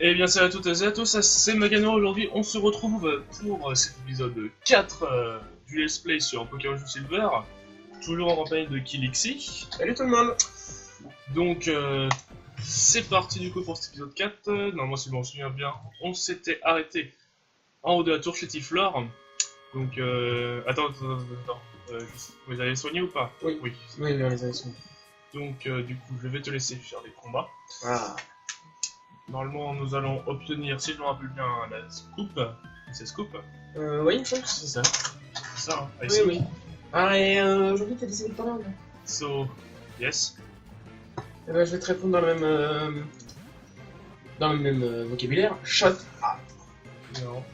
Eh bien salut à toutes et à tous, c'est Magano. Aujourd'hui on se retrouve pour cet épisode 4 du Let's Play sur Pokémon Jeux Silver. Toujours en compagnie de Kilixi. Salut tout le monde. Donc c'est parti du coup pour cet épisode 4. Normalement si je me souviens bien, on s'était arrêté en haut de la tour chez Tiflor. Donc attends. Vous avez soigné ou pas? Oui, oui, on les a soignés. Donc du coup je vais te laisser faire les combats. Ah. Normalement, nous allons obtenir, si je me rappelle bien, la scoop. C'est scoop? Oui, je pense que c'est ça. C'est ça, hein? I Oui, think. oui. Ah, et aujourd'hui, t'as décidé de parler anglais. So, yes. Eh ben, je vais te répondre dans le même vocabulaire. Shot. Ah. Non.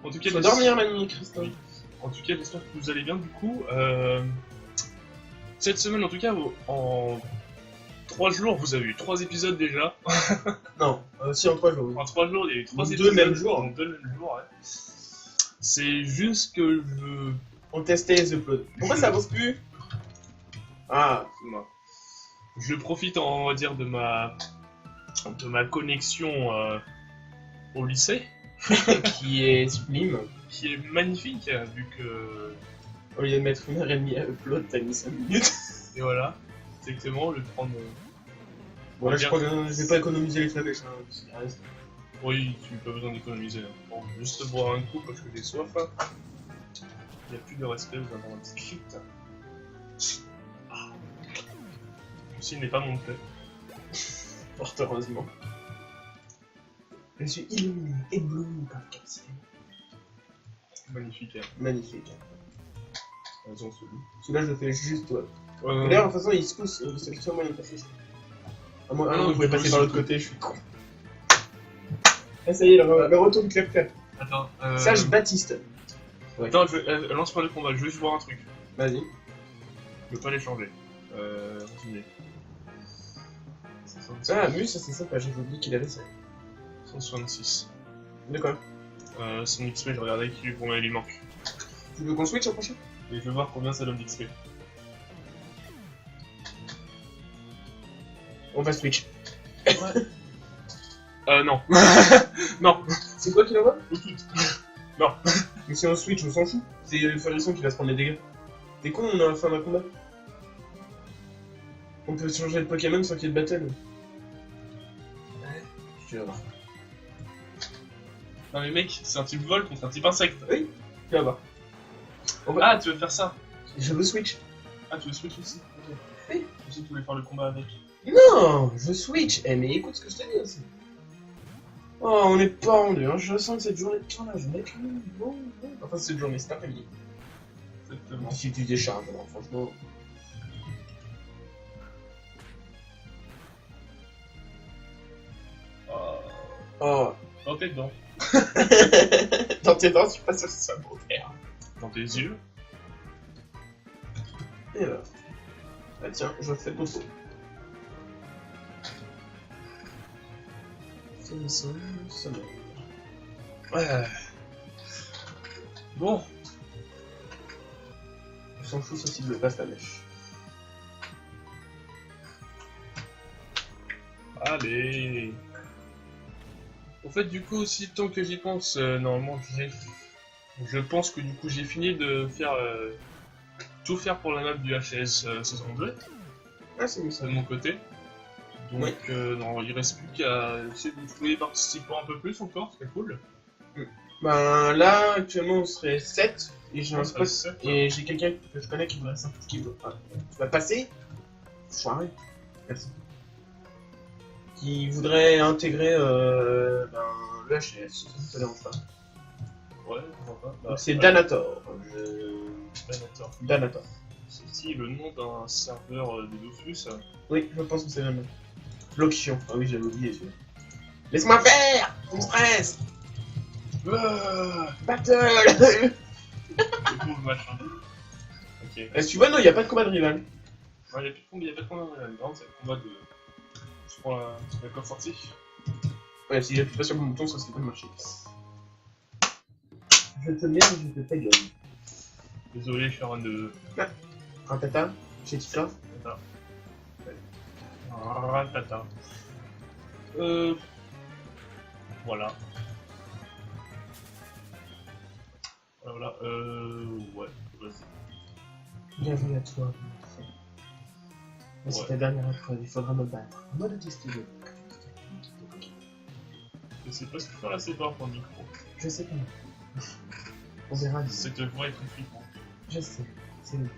En tout cas, Tu vas dormir, Mani, Christophe. En tout cas, j'espère que vous allez bien du coup. Cette semaine, en tout cas, en 3 jours, vous avez eu 3 épisodes déjà. Non, si en 3 jours. Oui. En 3 jours, il y a eu 3 Donc épisodes. deux mêmes jours. Donc 2 mêmes jours, ouais. C'est juste que je... On testait les uploads. Pourquoi ça avance plus? Ah, c'est moi. Je profite, on va dire, de ma connexion au lycée. qui est sublime. Qui est magnifique, vu que... Au lieu de mettre 1h30 à upload, t'as mis 5 minutes. Et voilà, exactement, le prendre... Bon, là, je crois que je vais pas économiser les flèches. Hein. Oui, tu n'as pas besoin d'économiser. Hein. Bon, juste boire un coup parce que j'ai soif. Il n'y a plus de respect, vous avez un script. Ah. Ceci n'est pas mon fait. Fort heureusement. Je suis illuminé, ébloui par le capitaine. Magnifique. Hein. Magnifique. Raison, celui. Celui-là, je le fais juste toi. D'ailleurs, de toute façon, il se pousse, c'est le seul moyen de passer. Ah non, vous pouvez passer par l'autre côté, je suis con. Ah, ça y est, le retour du clap-clap. Attends, Sage Baptiste. Ouais. Attends, lance pas le combat, je veux juste voir un truc. Vas-y. Je peux pas l'échanger. Continuez. Ah, Mus, ça c'est sympa, j'ai oublié qu'il avait ça. 166. De quoi? Son XP, je regardais combien il lui manque. Tu veux qu'on switch au prochain? Et je veux voir combien ça donne d'XP. On va switch. Non. Non. C'est quoi qui l'envoie? Tout. Non. Mais si on switch, on s'en fout. C'est Ferrisson qui va se prendre les dégâts. T'es con, on a la fin d'un combat. On peut changer de Pokémon sans qu'il y ait de battle. Ouais, tu vas voir. Non mais mec, c'est un type vol contre un type insecte. Oui, tu vas voir. Ah, tu veux faire ça? Je veux switch. Ah, tu veux switch aussi? Ok. Oui. Je sais que tu voulais faire le combat avec. Non, je switch. Eh mais écoute ce que je te dis aussi. Oh, on est pas rendu, hein. Je sens que cette journée de tournage, mec. Bon. Enfin, cette journée, cet après-midi. Exactement. Si tu décharges, alors franchement. Oh. Dans tes dents. Dans tes dents, je suis pas sûr que ce soit beau faire. Dans tes yeux. Et alors. Ah tiens, je fais popo. Ça Ouais. Bon. On s'en fout, ça s'il veut pas la mèche. Allez. En fait, du coup, aussi, tant que j'y pense, normalement, je pense que du coup, j'ai fini de faire tout faire pour la map du HS saison 2. Ah, c'est ça De mon côté. Donc, ouais. non, il reste plus qu'à essayer de trouver des participants un peu plus encore, c'est cool. Ben là, actuellement, on serait 7. Et j'ai un pote. 7, Et j'ai quelqu'un que je connais qui voudrait ça. Qui veut. Enfin, tu vas passer. Foiré. Merci. Qui voudrait intégrer le HS. Ça te dérange pas. Ouais, pourquoi pas. Donc c'est Danator. Danator. Danator. C'est aussi le nom d'un serveur de Dofus. Oui, je pense que c'est le même. Bloction. Ah oui, j'avais oublié celui-là. Laisse-moi faire! On stress! Battle! C'est cool, machin. Ok. Est-ce que tu vois, non, il n'y a pas de combat de rival. Ouais, il n'y a pas de combat de rival. C'est le combat de. Je prends la coffre sortie. Ouais, si j'appuie pas sur le bouton, ça serait pas marcher. Je te merde, je te ta gueule. Désolé, je suis en train de Ratata, chez Tifla. Ratata. Voilà. Voilà, ouais, vas-y. Bienvenue à toi. C'est Ouais. ta dernière épreuve, il faudra me battre. Moi de tester. Je sais pas ce qu'il faut là, c'est pas pour le micro. Je sais pas. On verra. Cette voix est très flippante. Je sais. C'est nous.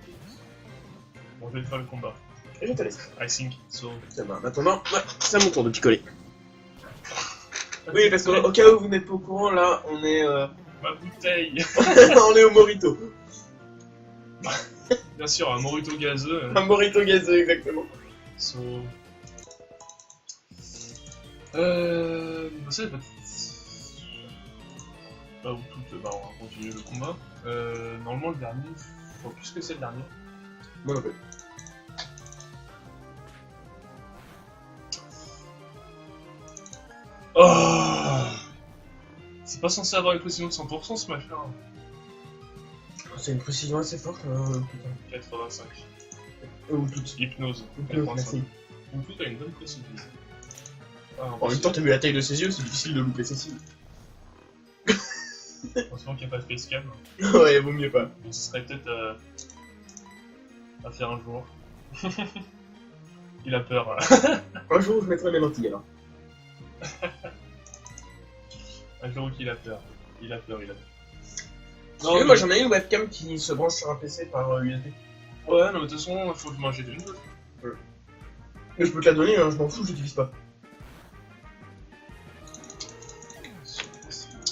Bon, je vais faire le combat. Je te laisse. I think so. Ça va. Maintenant, ouais, c'est à mon tour de picoler. Oui, parce qu'au cas où vous n'êtes pas au courant, là, on est, Ma bouteille. on est au Morito. Bien sûr, un morito gazeux. Un Morito gazeux, exactement. So... ça va pas où tout, bah on va continuer le combat. Normalement le dernier, je vois plus que c'est le dernier. Moi non plus. Oh, c'est pas censé avoir une précision de 100% ce match-là. C'est une précision assez forte, putain. 85. Ou tout. Hypnose. Merci. Ou tout a une bonne précision. Ah, En même temps, t'as vu la taille de ses yeux, c'est difficile de louper ses cibles. heureusement qu'il n'y a pas de facecam. Ouais, vaut mieux pas. Donc ce serait peut-être à faire un jour. Il a peur. Un jour, je mettrai mes lentilles alors. Un jour qu'il a peur. Il a peur. Non, mais moi j'en ai une webcam qui se branche sur un PC par USB. Ouais, non, mais de toute façon, il faut que manger d'une autre. Mais je peux te la donner, hein, je m'en fous, je l'utilise pas.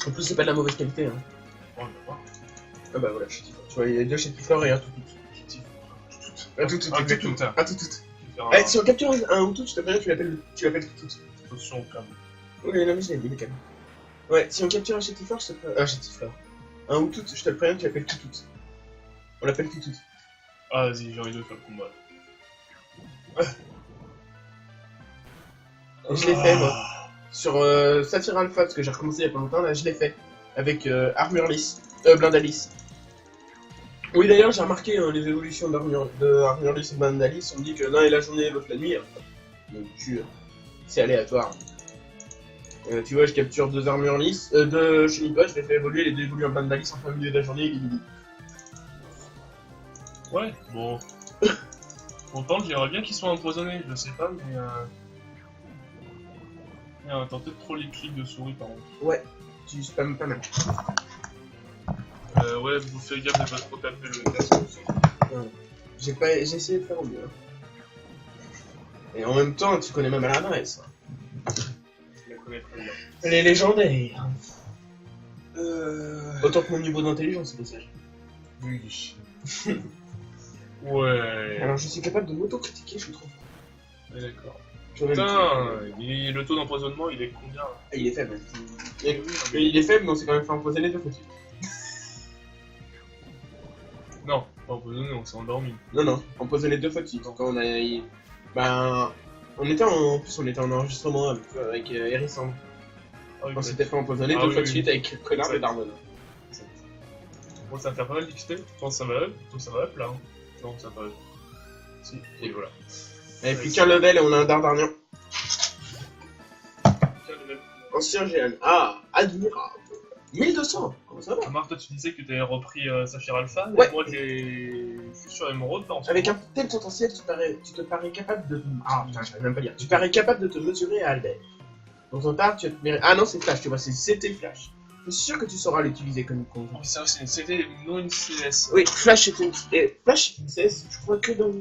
En plus, c'est pas de la mauvaise qualité. Hein. Oh, on va voir. Ah bah voilà, chez Tifla. Tu vois, il y a deux chez Tifla et un tout. Un tout. Ah, exactement. tout. Un tout. Je vais faire Eh, si on capture un tout, je te préviens, tu l'appelles tout. attention au câble. Oui, non, mais je l'ai dit, le calme. Ouais, si on capture un chez Tifla, je te préviens. Ah, chez Tifla. Un ou tout, je te le préviens, tu l'appelles tout. On l'appelle tout. Ah, vas-y, j'ai envie de faire le combat. Je l'ai fait, moi. Sur Saphir Alpha, parce que j'ai recommencé il y a pas longtemps, là, je l'ai fait. Avec Armure Lisse. Blindalis. Oui, d'ailleurs, j'ai remarqué les évolutions d'Armure Lisse et Blindalis. On me dit que l'un est la journée et l'autre la nuit. Donc, c'est aléatoire. Tu vois, je capture deux Armure Lisse. Deux Shinipa, je les fais évoluer, les deux évoluent en Blindalis en plein milieu de la journée et les midi. Ouais, bon. Pourtant, j'aimerais bien qu'ils soient empoisonnés, je sais pas, mais t'as peut-être trop les clics de souris par contre. Ouais, tu spammes pas mal. Ouais, vous faites gaffe de pas trop taper le casque. Ouais. J'ai essayé de faire au mieux. Hein. Et en même temps, tu connais ma maladresse. Je la connais très bien. Elle est légendaire. Autant que mon niveau d'intelligence, c'est ça. Oui. Ouais. Alors je suis capable de m'auto-critiquer, je trouve. Ouais, d'accord. Putain, Putain, le taux d'empoisonnement, il est combien là? il est faible. Oui, Mais il est faible, mais on s'est quand même fait empoisonner deux fois de suite. Non, pas empoisonné, on s'est endormi. Non, empoisonné deux fois de suite. Quand on a... Ben... On était en enregistrement avec Hérissandre. Ah, oui, On s'était fait empoisonner Ah deux oui, fois de oui. suite avec Connard et Darmon. Bon, ça va faire pas mal d'XP. Toi, ça va up, là. Hein. Non, ça va up. Si, et voilà. Et puis qu'un level et on a un Dardarnian. Ancien GN. Ah, admirable. 1200. Comment ça va? Marc, toi, tu disais que tu avais repris Saphir Alpha. Ouais. Moi, je suis sur Emerald. Là, en ce Avec un moment. tel potentiel, tu te parais capable de... Ah putain, j'arrive même pas à dire. Tu parais capable de te mesurer à Albert. Dans ton part, tu vas te mériter... Ah non, c'est Flash, tu vois, c'est CT Flash. Je suis sûr que tu sauras l'utiliser comme con. Oui, c'est vrai, c'était non une CS. Oui, Flash est une... Flash est une CS, je crois que dans...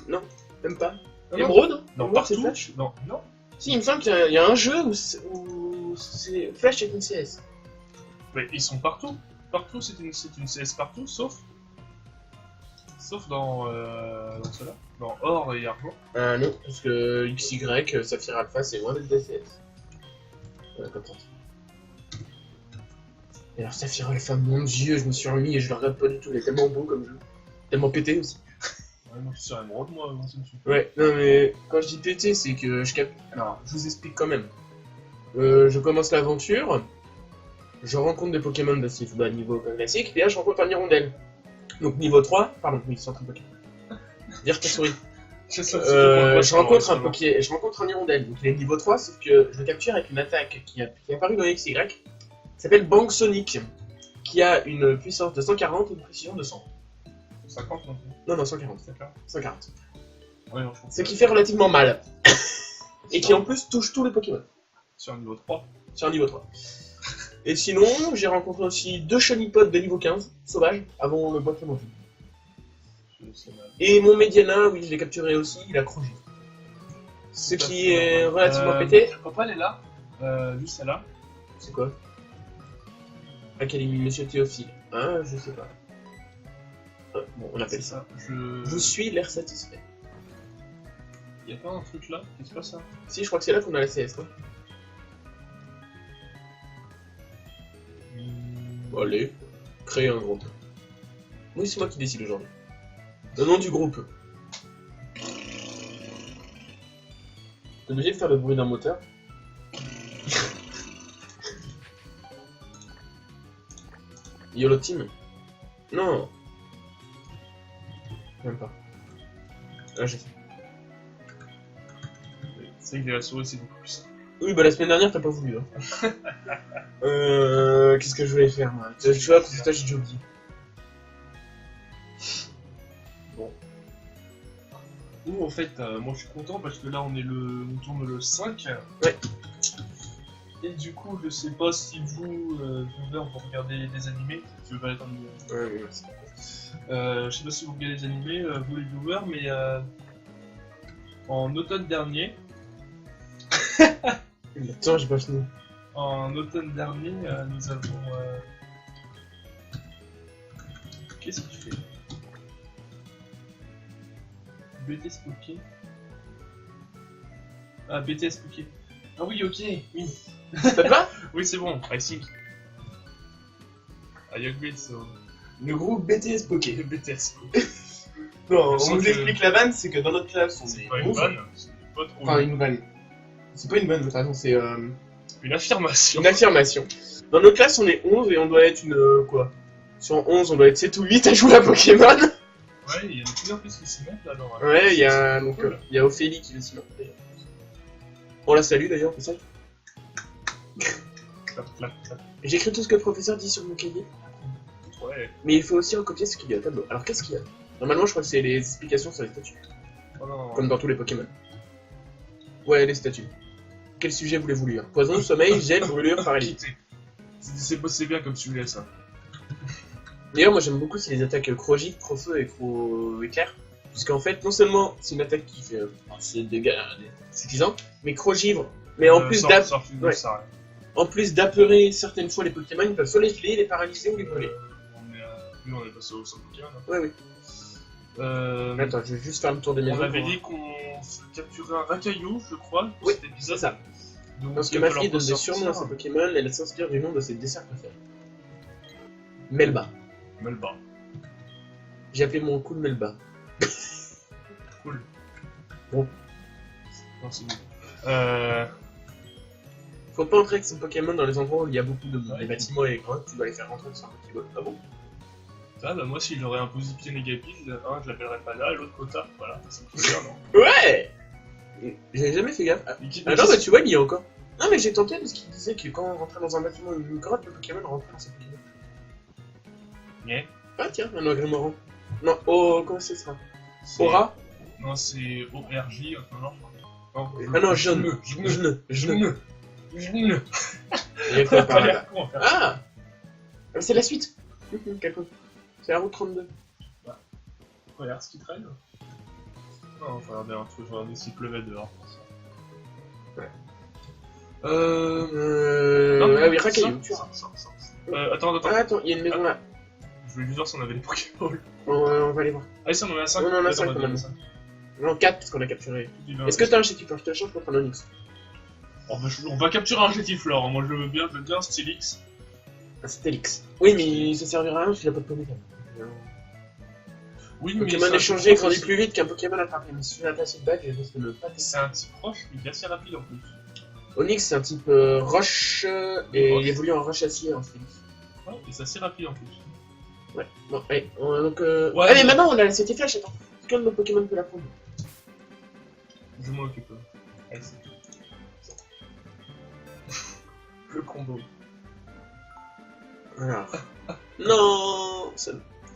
Non, même pas. Emerald? Non, Emerald, c'est partout. Flash. Non. Si, il me semble qu'il y a un jeu où c'est Flash est une CS. Mais ils sont partout. Partout, c'est une CS partout, sauf dans ceux-là. Dans Or et Argent. Ah non, parce que XY, Saphir Alpha, c'est loin d'être des CS. Voilà, content. Et alors Saphir Alpha, mon dieu, je me suis remis et je le regarde pas du tout, il est tellement beau comme jeu. Tellement pété aussi. Ouais, moi, je suis sur Emerald, moi, avant ça me suffit. Ouais, non mais quand je dis pété, c'est que je capte... Alors, je vous explique quand même. Je commence l'aventure, je rencontre des Pokémon de niveau classique, et là je rencontre un hirondelle. Donc niveau 3, pardon, oui, c'est en train de Pokémon. Dire ta souris. Je Je rencontre un hirondelle, donc il est niveau 3, sauf que je le capture avec une attaque qui est apparue dans XY, qui s'appelle Bang Sonic, qui a une puissance de 140 et une précision de 100. 50 non plus. Non, 140. D'accord. 140. Ouais, non, je pense Ce qui fait relativement mal. Et qui en plus touche tous les Pokémon. sur un niveau 3. Sur un niveau 3. Et sinon, j'ai rencontré aussi 2 Shinipods de niveau 15, sauvages, avant le bois Clémentine. Et mon Mediana, oui, je l'ai capturé aussi, il a Crogy. Ce qui est relativement pété. Le papa, elle est là. Lui, c'est là. C'est quoi? Académie Monsieur Théophile. Ah, je sais pas. Bon, on appelle ça. Je suis l'air satisfait. Y'a pas un truc là? Qu'est-ce que c'est ça? Si, je crois que c'est là qu'on a la CS, non? Bon, allez, créer un groupe. Oui, c'est moi qui décide aujourd'hui. Le nom du groupe. T'es obligé de faire le bruit d'un moteur? YOLO Team? Non. Même pas. Ah, j'ai fait. C'est vrai que la souris c'est beaucoup plus simple. Oui, bah la semaine dernière t'as pas voulu. Hein. Qu'est-ce que je voulais faire moi? Tu vois, pour ça j'ai déjà oublié. Bon. Ou en fait, moi je suis content parce que là on tourne le 5. Ouais. Et du coup, je sais pas si vous, viewers, vous regardez des animés. Si tu veux pas être un Ouais, merci. je sais pas si vous regardez des animés, vous les viewers, mais en automne dernier. Attends, j'ai pas fini. En automne dernier, nous avons. Qu'est-ce qu'il fait? BTS Poké. Ah, BTS Poké. Ah oui, ok, oui. Ça te va? Oui, c'est bon, I think. I agree, so. Le groupe BTS Poké. BTS Poké. Non, Je on vous sens explique la vanne, c'est que dans notre classe, on C'est est pas une 11. vanne, c'est pas trop. Enfin, une vanne. C'est pas une vanne, de toute façon, c'est Une affirmation. une affirmation. Dans notre classe, on est 11 et on doit être une. Quoi? Sur 11, on doit être 7 ou 8 à jouer à Pokémon. Ouais, il y a de plus en plus qui s'y mettent là dans. Ouais, il y a c'est donc cool. il y a Ophélie qui veut s'y mettre. On la salue d'ailleurs, c'est ça. Clap, clap, clap. J'écris tout ce que le professeur dit sur mon cahier, Ouais. mais il faut aussi recopier ce qu'il y a au tableau. Alors qu'est-ce qu'il y a? Normalement, je crois que c'est les explications sur les statues, Oh non. comme dans tous les Pokémon. Ouais, les statues. Quel sujet voulez-vous lire? Poison, sommeil, gel, brûlure, paralysie. C'est bien comme celui-là, ça. D'ailleurs, moi j'aime beaucoup c'est les attaques Crogy, Crofeu et Éclair. Puisqu'en fait, non seulement c'est une attaque qui fait assez de dégâts suffisants, mais Crogivre. Mais en plus ouais. En plus d'apeurer certaines fois les Pokémon, ils peuvent soit les geler, les paralyser ou les brûler. Nous on est passé au 100 Pokémon. Ouais, oui. Attends, je vais juste faire le tour des maisons. On avait dit qu'on capturait un Racaillou, je crois, pour Oui, cet épisode. c'est ça. Donc, Parce que ma fille donne des surnoms à ses Pokémon, elle s'inspire du nom de ses desserts préférés. Melba. Melba. J'ai appelé mon cool Melba. Cool. Bon. Non, c'est bon. Faut pas entrer avec son Pokémon dans les endroits où il y a beaucoup de monde. Les bâtiments et les grottes, tu dois les faire rentrer sur un Pokéball. Ah bon? Ah bah moi si j'aurais un Posipier Négapil, un je l'appellerais pas là et l'autre Kota, voilà, c'est tout bien, non? Ouais! J'avais jamais fait gaffe. Ah non, bah tu vois, il y a encore. Non, mais j'ai tenté parce qu'il disait que quand on rentrait dans un bâtiment ou une grotte, le Pokémon rentrait dans ses Pokémon. Yeah. Ah tiens, un Agrémoran. Non, oh, comment c'est ça? Aura? Non, c'est ORJ, un genre. Non, Ah non, jaune. Jaune. Il y a quoi par Pas là? l'air con en fait. Ah! C'est la suite. Quelqu'un. C'est la route 32. Regarde ce qui traîne. Non, faut regarder un truc, regarder s'il pleuvait dehors pour ça. Ouais. Non, mais Ah oui, Racaillou. ça. Attends. Ah, attends, il y a une maison là. Je voulais juste voir si on avait des Pokéballs. On va aller voir. Ah, si on en a 5. On en a 5 quand même. Non, 4 parce qu'on a capturé. Est-ce que t'as un Chétifleur? Je te change contre un Onix. On va capturer un Chétifleur, moi je veux bien un Stylix. Un Stélix. Oui, mais ça servira à rien s'il a pas de Pokémon. Oui, Pokémon échangé grandit plus vite qu'un Pokémon attrapé. Mais si tu as passé de badge, je risque de ne pas c'est un type proche, mais il est assez rapide en plus. Onix, c'est un type roche et il évolue en roche acier en Stélix. Ouais, et c'est assez rapide en plus. Ouais, bon, allez, donc Ouais, ah mais mais- maintenant on a la CT Flash, attends. Quel de nos Pokémon peut la prendre? Je m'en occupe. Allez, c'est tout. Le combo. Alors. Non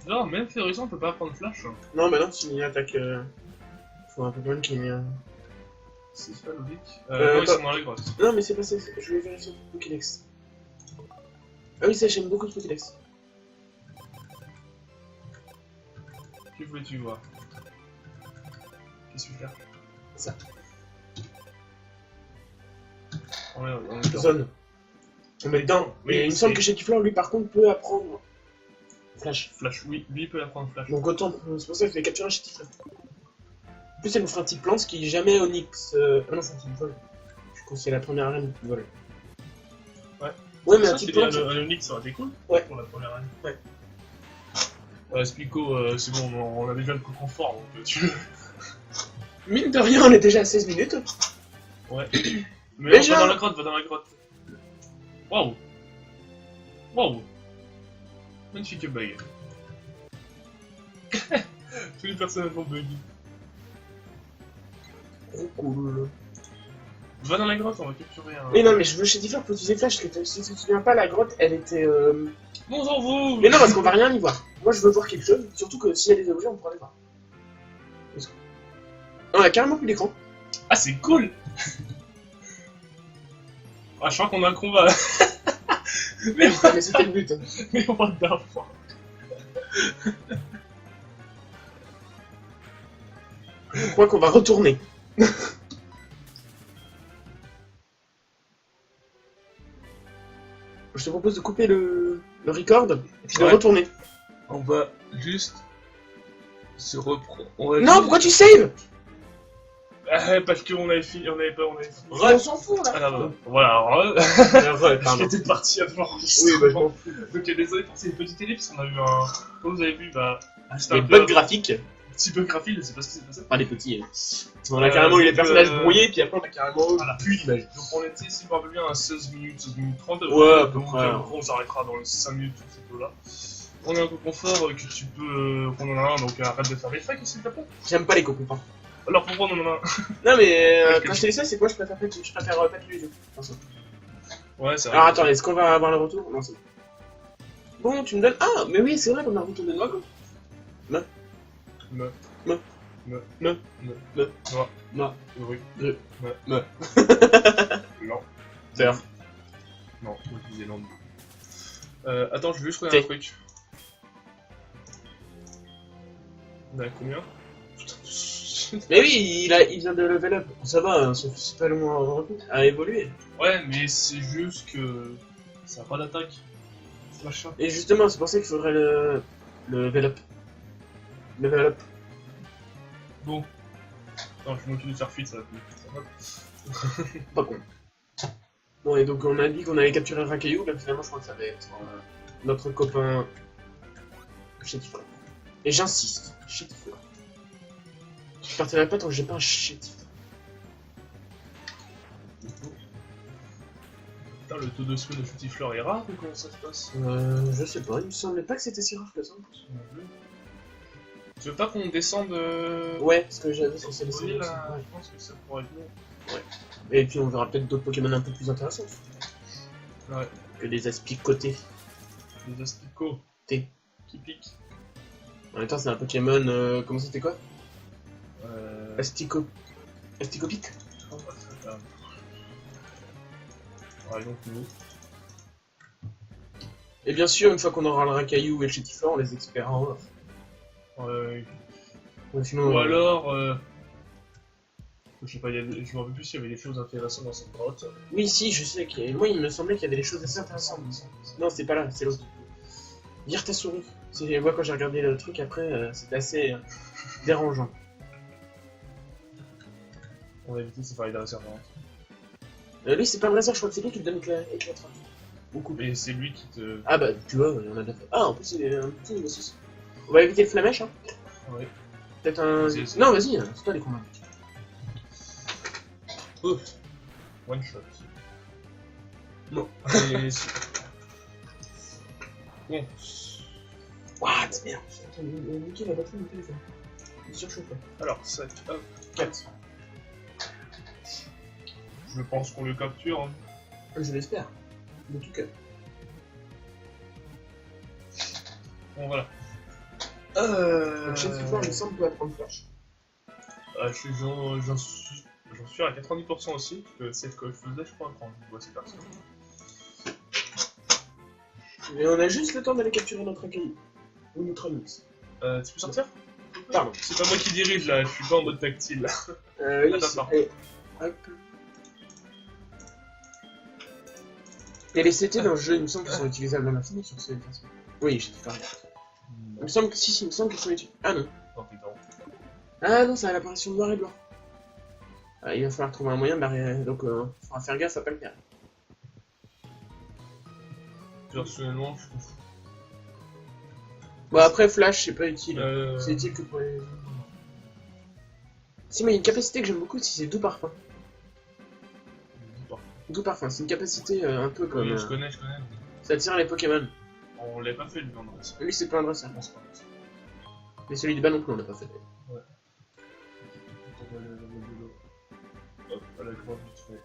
Non, même Ferrison peut pas prendre flash. Non, bah non, c'est une attaque. Faut un Pokémon qui est. C'est pas logique. Euh, Non, ils sont dans les grottes. Non, mais c'est pas ça, je vais vérifier le Pokédex. Ah oui, ça, j'aime beaucoup le Pokédex. Que voulais-tu voir? Qu'est-ce que tu fais? Ça. On est dedans. Zone. On met dedans. Mais il me semble que Chetifleur, lui, par contre, peut apprendre Flash. Flash, oui, lui il peut la prendre flash. Donc autant, c'est pour ça que je vais capturer un Chetifleur. En plus, elle nous fera un type plante, ce qui jamais Onyx. Ah non, c'est un type vol. Je crois que c'est la première arène qui vole. Ouais. Ouais, mais Ça, un type c'est plante. un Onyx, ça aurait été cool. Ouais. Pour la première année. Ouais. Spico, c'est bon, on a déjà le coup confort, donc tu. Mine de rien, on est déjà à 16 minutes. Ouais. Mais Déjà va dans la grotte, va dans la grotte. Waouh. Waouh. Magnifique bug. Tous les personnages vont bug. Oh, cool. Va dans la grotte, on va capturer un. Mais non, mais je veux Chetifleur pour utiliser Flash, parce que si tu te souviens pas, la grotte, elle était. Bon sang vous. Mais non, parce qu'on va rien y voir. Moi, je veux voir quelque chose, surtout que s'il y a des objets, on pourra les voir. On a carrément plus d'écran. Ah, c'est cool. Ah, je crois qu'on a un combat. Mais Mais c'était le but. mais on va d'un fois. Je crois qu'on va retourner. Je te propose de couper le record et puis de Ouais. retourner. On va juste se reprendre. On va Non, juste- pourquoi tu saves? Parce qu'on avait fini, on avait pas, fini. On s'en fout là. Ah non, non. Voilà, alors là, Pardon. j'étais parti avant. Oui, bah je m'en fous. Donc désolé pour ces petites télé, parce qu'on a eu un. Comme vous avez vu, bah. Juste Des un peu bugs avant, graphiques. un petit peu graphique, je sais pas ce qui s'est passé. Pas des petits. On a carrément eu les donc, personnages brouillés, puis après on a carrément Voilà. plus d'image. Donc on était, si je me rappelle bien, à 16 minutes 30. Ouais, à peu donc près. on s'arrêtera dans les 5 minutes, tout ce peu là. On est un peu confort, que tu peux. Qu'on en a un, donc arrête de faire les fakes, s'il te plaît. J'aime pas les cocons. Alors pourquoi on en a un? Non, mais quand je te dis ça, c'est que moi je préfère pas les jeux. Ouais, c'est vrai. Alors attends, est-ce qu'on va avoir le retour? Non, c'est bon. Bon, tu me donnes. Ah, mais oui, c'est vrai qu'on a un retour de Noaco. Me. Me. Me. Me. Me. Me. Moi. Non. Oui. Me. Me. Me. Non. Faire. Non, je disais non. Attends, je veux juste regarder un truc. On a combien? Mais oui, il vient de level up. Ça va, hein, son fils est pas loin à évoluer. Ouais, mais c'est juste que ça n'a pas d'attaque. Ce machin. Et justement, c'est pour ça qu'il faudrait le level up. Level up. Bon. Attends, je m'occupe de faire fuite, ça va plus. Pas con. Bon, et donc on a dit qu'on allait capturer Rakayu, mais finalement je crois que ça va être notre copain Chetifleur. Et j'insiste, Chetifleur. Je partirai pas tant que j'ai pas un Chetifleur. Putain, le taux de souhait de Chetifleur est rare ou comment ça se passe? Je sais pas, il me semblait pas que c'était si rare que ça en plus. Tu veux pas qu'on descende Ouais, parce que j'avais sur ces oui, ouais. là, je pense que ça pourrait être bien. Et puis on verra peut-être d'autres Pokémon un peu plus intéressants. Ouais. Que des aspicotés. Les asticots. T. Qui piquent. En même temps, c'est un Pokémon. Comment c'était quoi? Euh... Asticopic. Par exemple, nous. Et bien sûr, une fois qu'on aura le Rakayu et le Chetifleur, on les expérera. Sinon, Ou alors, je sais pas, je me rappelle plus s'il y avait des choses intéressantes dans cette grotte. oui, si, je sais. Moi, il me semblait qu'il y avait des choses assez intéressantes. Non, c'est pas là, c'est l'autre. Vire ta souris. Moi, quand j'ai regardé le truc après, c'était assez dérangeant. On a évité de se faire aider à la servante. Lui, c'est pas vrai, ça, je crois que c'est lui qui te donne éclatant. Beaucoup. Et c'est lui qui te. Ah bah, tu vois, il y en a déjà fait. Ah, en plus, il est un petit niveau 6. On va éviter le flamèche, hein. Ouais. Peut-être un. Vas-y. Non, vas-y, c'est toi les combats. Ouf. One shot. Non. Et... Bon. What? Merde. Attends, niquer la batterie de mon téléphone. Il est surchauffé. Alors, 7, hop, 4. je pense qu'on le capture. Hein. Je l'espère. De tout cœur. Bon, voilà. Donc, chez Flipper, il me semble qu'on va prendre Flash. J'en suis à 90% aussi, parce que c'est ce que je faisais, je crois, quand je vois ces personnes. Et on a juste le temps d'aller capturer notre accueil. Ou notre mix. Tu peux sortir? Pardon. C'est pas moi qui dirige là, je suis pas en mode tactile là. Oui, Attends. et... Hop. Et les CT dans le jeu, il me semble qu'ils sont utilisables à l'infini sur ces façons. Oui, j'ai dit pareil. Il me semble que si, il me semble qu'ils sont utilisables. Ah non. Oh putain. Ah non, c'est à l'apparition noir et blanc. Ah, il va falloir trouver un moyen d'arriver. Donc, faudra faire gaffe à pas le perdre. Personnellement, je trouve. Bon, après, Flash, c'est pas utile. Euh... C'est utile que pour les. Si, mais il y a une capacité que j'aime beaucoup, si c'est doux parfum. Doux parfum, c'est une capacité un peu comme. Oui, je connais. Ça attire les Pokémon. On l'a pas fait lui, en vrai. Lui, c'est pas un dresseur. Je pense pas. Mais celui du bas non plus, on l'a pas fait. Ouais. Hop, à la grande vite fait.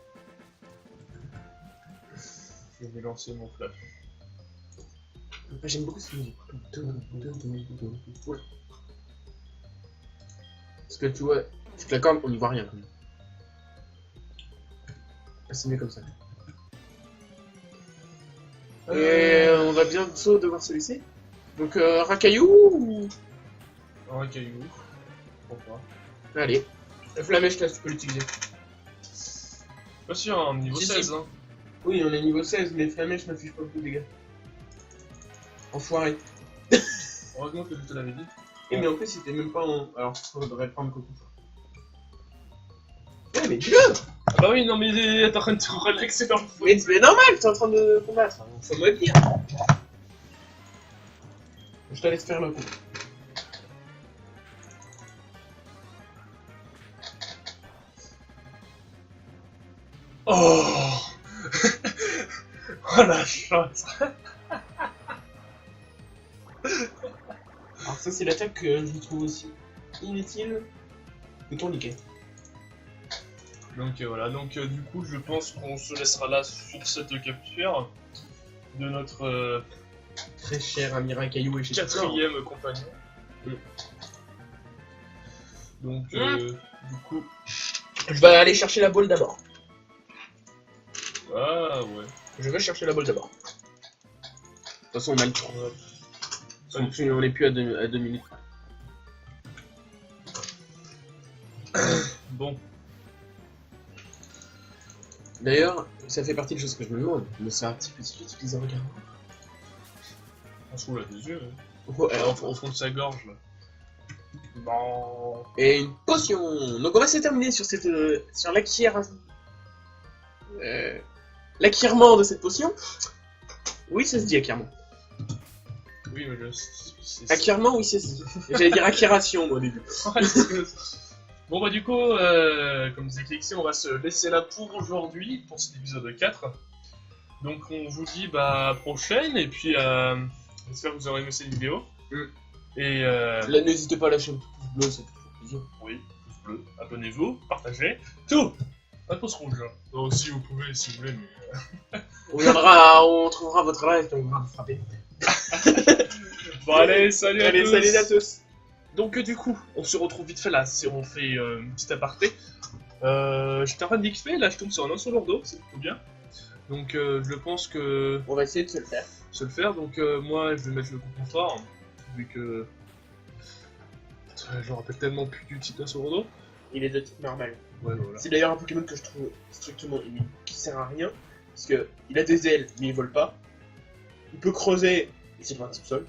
Je vais lancer mon flash. J'aime beaucoup cette musique. Oula. Parce que tu vois, tu te l'accordes, on n'y voit rien quand même. Ah, c'est mieux comme ça. Et on va bientôt devoir se laisser. Donc, Racaillou ou... Un caillou. Pourquoi? Allez. La flamèche là, tu peux l'utiliser. Pas sûr, hein, niveau Si, 16. si. Hein. Oui, on est niveau 16, mais flamèche n'affiche pas beaucoup de dégâts. Enfoiré. Heureusement que je te l'avais dit. Et mais en plus, c'était même pas en. Alors, faudrait prendre Coco. Ouais, mais dis-le! Ah bah oui, non mais t'es en train de te relaxer dans le fou. Mais c'est normal, t'es en train de combattre. Faut me dire. Je te laisse faire le coup. Oh oh la chance. Alors, ça, c'est l'attaque que je trouve aussi inutile de tourniquet. Donc voilà, donc du coup je pense qu'on se laissera là sur cette capture de notre Très cher ami Racaillou et chez quatrième compagnon. Donc du coup... Je vais aller chercher la boule d'abord. Ah ouais. Je vais chercher la boule d'abord. De toute façon, on a le temps. On est plus à 2 minutes. Bon. D'ailleurs, ça fait partie des choses que je me demande. Mais c'est un petit peu utiliser un regard. On se roule à des yeux. Hein. Ouais, Au fond de sa gorge là. Bon. et une potion. Donc on va se terminer sur cette sur l'acquirement de cette potion. Oui, ça se dit acquirement. Oui, mais Acquirement, oui, ça se dit. J'allais dire acquération moi au début. Bon bah du coup, comme disait Klixi, on va se laisser là pour aujourd'hui, pour cet épisode 4. Donc on vous dit bah à la prochaine, et puis j'espère que vous aurez aimé cette vidéo. Et Là, n'hésitez pas à lâcher un pouce bleu, c'est toujours plaisir. oui, pouce bleu, abonnez-vous, partagez, tout. Pas de pouce rouge. Hein. Non, si vous pouvez, si vous voulez, mais... On trouvera votre live et on va vous frapper. Bon allez, salut à tous. Salut à tous. Donc du coup, on se retrouve vite fait là, si on fait une petite aparté. J'étais en train d'XP, là je tombe sur un os sur l'ordo, c'est plutôt bien. Donc je pense que... On va essayer de se le faire. Donc moi je vais mettre le coup confort, vu que... je me rappelle tellement plus du titre sur l'ordo. Il est de type normal. Ouais, voilà. C'est d'ailleurs un Pokémon que je trouve strictement inutile, qui sert à rien, parce que il a des ailes, mais il vole pas. Il peut creuser, et c'est pas un type sol.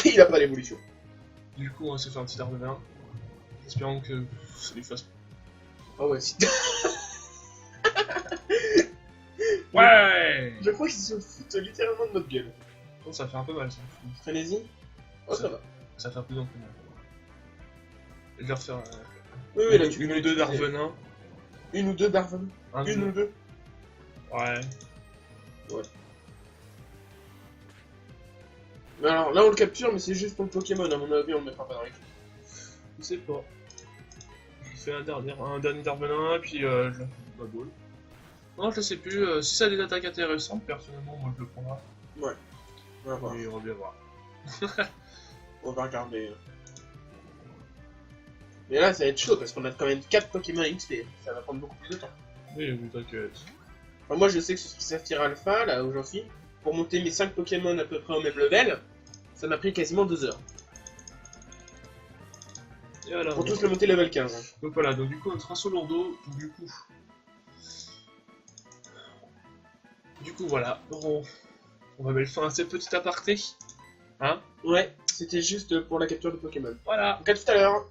Et il a pas d'évolution. Du coup on va se faire un petit arme 1, espérons que ça lui fasse... Ah ouais, si. Ouais. Je crois qu'ils se foutent littéralement de notre gueule. Oh, ça fait un peu mal ça. Frénésie. Oh, ça va. Ça fait un peu plus en plus mal. Je vais refaire Oui, oui, là, une ou deux d'Arvenin. Une ou deux Darven. Une ou deux. Ouais. Ouais. Alors là, on le capture, mais c'est juste pour le Pokémon. À mon avis, on le mettra pas dans l'équipe. Je sais pas. Je fais un dernier Darvelin, puis je la boule. Non, je sais plus. Si ça a des attaques intéressantes, personnellement, moi je le prendrai. Ouais. On va voir. Et on va bien voir. On va regarder. Mais là, ça va être chaud parce qu'on a quand même 4 Pokémon XP. Ça va prendre beaucoup plus de temps. Oui, mais t'inquiète. Enfin, moi, je sais que sur Saphir Alpha, là où j'en suis, pour monter mes 5 Pokémon à peu près au même level, ça m'a pris quasiment 2 heures. Et voilà. Pour tous le monter level 15. Hein. Donc voilà, donc du coup, on sera sous lourdeau. Donc du coup, voilà. On va mettre fin à cette petite aparté. Hein? Ouais, c'était juste pour la capture de Pokémon. Voilà. Donc à tout à l'heure.